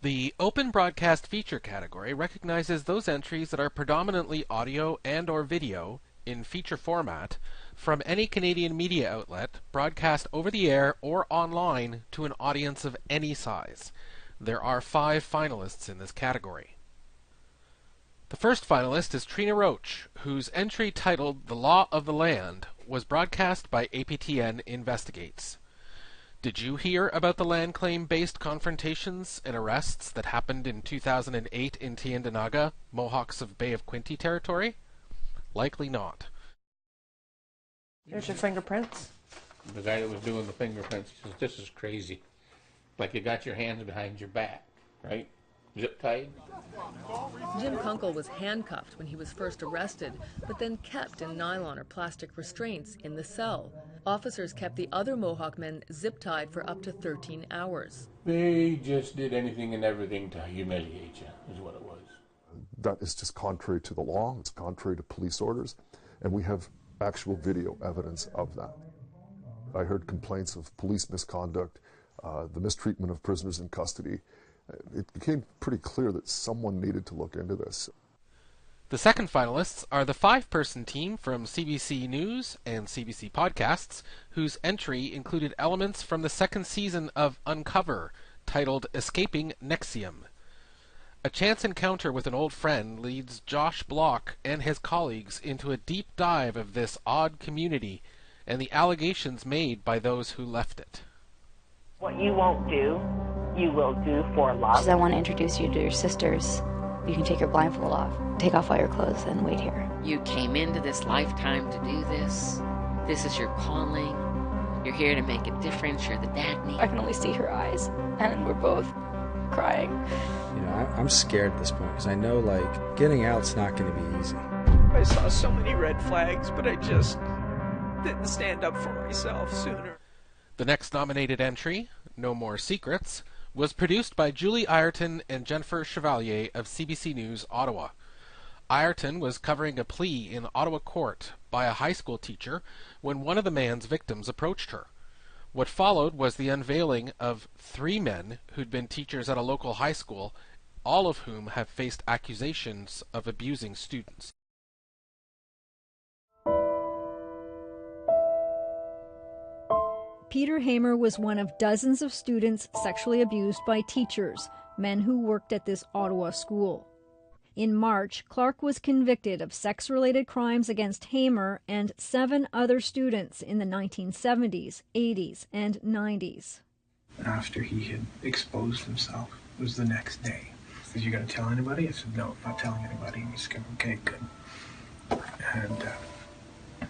The Open Broadcast Feature category recognizes those entries that are predominantly audio and or video in feature format from any Canadian media outlet broadcast over the air or online to an audience of any size. There are 5 finalists in this category. The first finalist is Trina Roach, whose entry titled The Law of the Land was broadcast by APTN Investigates. Did you hear about the land claim-based confrontations and arrests that happened in 2008 in Tyendinaga, Mohawks of Bay of Quinte territory? Likely not. There's your fingerprints. The guy that was doing the fingerprints, he says, this is crazy. Like you got your hands behind your back, right? Zip tied. Jim Kunkel was handcuffed when he was first arrested, but then kept in nylon or plastic restraints in the cell. Officers kept the other Mohawk men zip-tied for up to 13 hours. They just did anything and everything to humiliate you, is what it was. That is just contrary to the law. It's contrary to police orders, and we have actual video evidence of that. I heard complaints of police misconduct, the mistreatment of prisoners in custody. It became pretty clear that someone needed to look into this. The second finalists are the 5-person team from CBC News and CBC Podcasts, whose entry included elements from the second season of Uncover, titled Escaping Nexium. A chance encounter with an old friend leads Josh Block and his colleagues into a deep dive of this odd community and the allegations made by those who left it. What you won't do, you will do for love. I want to introduce you to your sisters. You can take your blindfold off, take off all your clothes, and wait here. You came into this lifetime to do this. This is your calling. You're here to make a difference. You're the Dagny. I can only see her eyes, and we're both crying. You know, I'm scared at this point because I know, like, getting out's not going to be easy. I saw so many red flags, but I just didn't stand up for myself sooner. The next nominated entry, No More Secrets, was produced by Julie Ireton and Jennifer Chevalier of CBC News, Ottawa. Ireton was covering a plea in Ottawa court by a high school teacher when one of the man's victims approached her. What followed was the unveiling of 3 men who'd been teachers at a local high school, all of whom have faced accusations of abusing students. Peter Hamer was one of dozens of students sexually abused by teachers, men who worked at this Ottawa school. In March, Clark was convicted of sex-related crimes against Hamer and 7 other students in the 1970s, 80s, and 90s. After he had exposed himself, it was the next day. He said, "You gonna tell anybody?" I said, "No, I'm not telling anybody." He said, "Okay, good."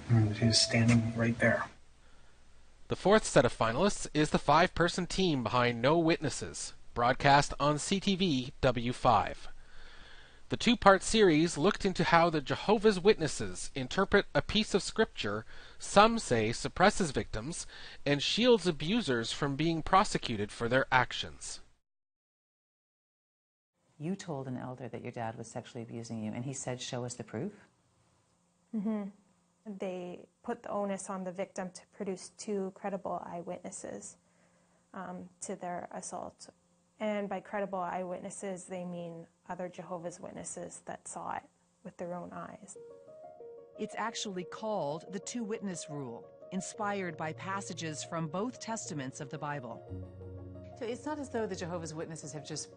And he was standing right there. The fourth set of finalists is the 5-person team behind No Witnesses, broadcast on CTV W5. The 2-part series looked into how the Jehovah's Witnesses interpret a piece of scripture some say suppresses victims and shields abusers from being prosecuted for their actions. You told an elder that your dad was sexually abusing you, and he said, "Show us the proof." Mm-hmm. They put the onus on the victim to produce 2 credible eyewitnesses to their assault. And by credible eyewitnesses, they mean other Jehovah's Witnesses that saw it with their own eyes. It's actually called the 2-witness rule, inspired by passages from both testaments of the Bible. So it's not as though the Jehovah's Witnesses have just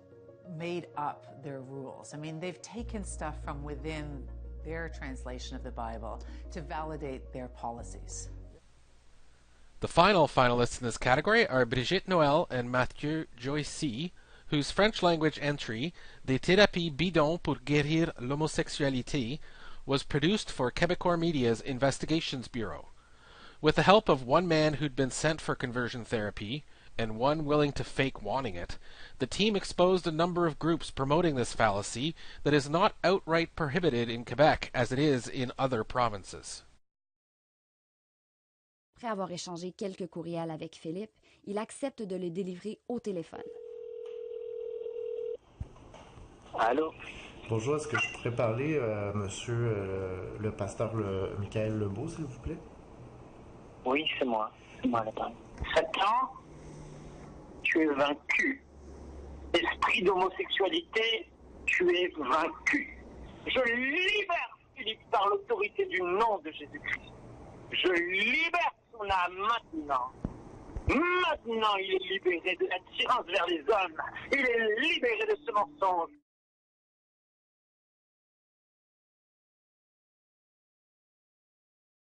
made up their rules. I mean, they've taken stuff from within their translation of the Bible to validate their policies. The final finalists in this category are Brigitte Noël and Mathieu Joissy, whose French-language entry, Des thérapies bidons pour guérir l'homosexualité, was produced for Québecor Media's Investigations Bureau. With the help of one man who'd been sent for conversion therapy, and one willing to fake wanting it, the team exposed a number of groups promoting this fallacy that is not outright prohibited in Quebec as it is in other provinces. Après avoir échangé quelques courriels avec Philippe, il accepte de le délivrer au téléphone. Allô? Bonjour, est-ce que je pourrais parler à monsieur le pasteur Michael Lebeau, s'il vous plaît? Oui, c'est moi. C'est moi le parle. Satan, tu es vaincu. Esprit l'esprit d'homosexualité, tu es vaincu. Je libère Philippe par l'autorité du nom de Jésus-Christ. Je libère son âme maintenant. Maintenant, il est libéré de l'attirance vers les hommes. Il est libéré de ce mensonge.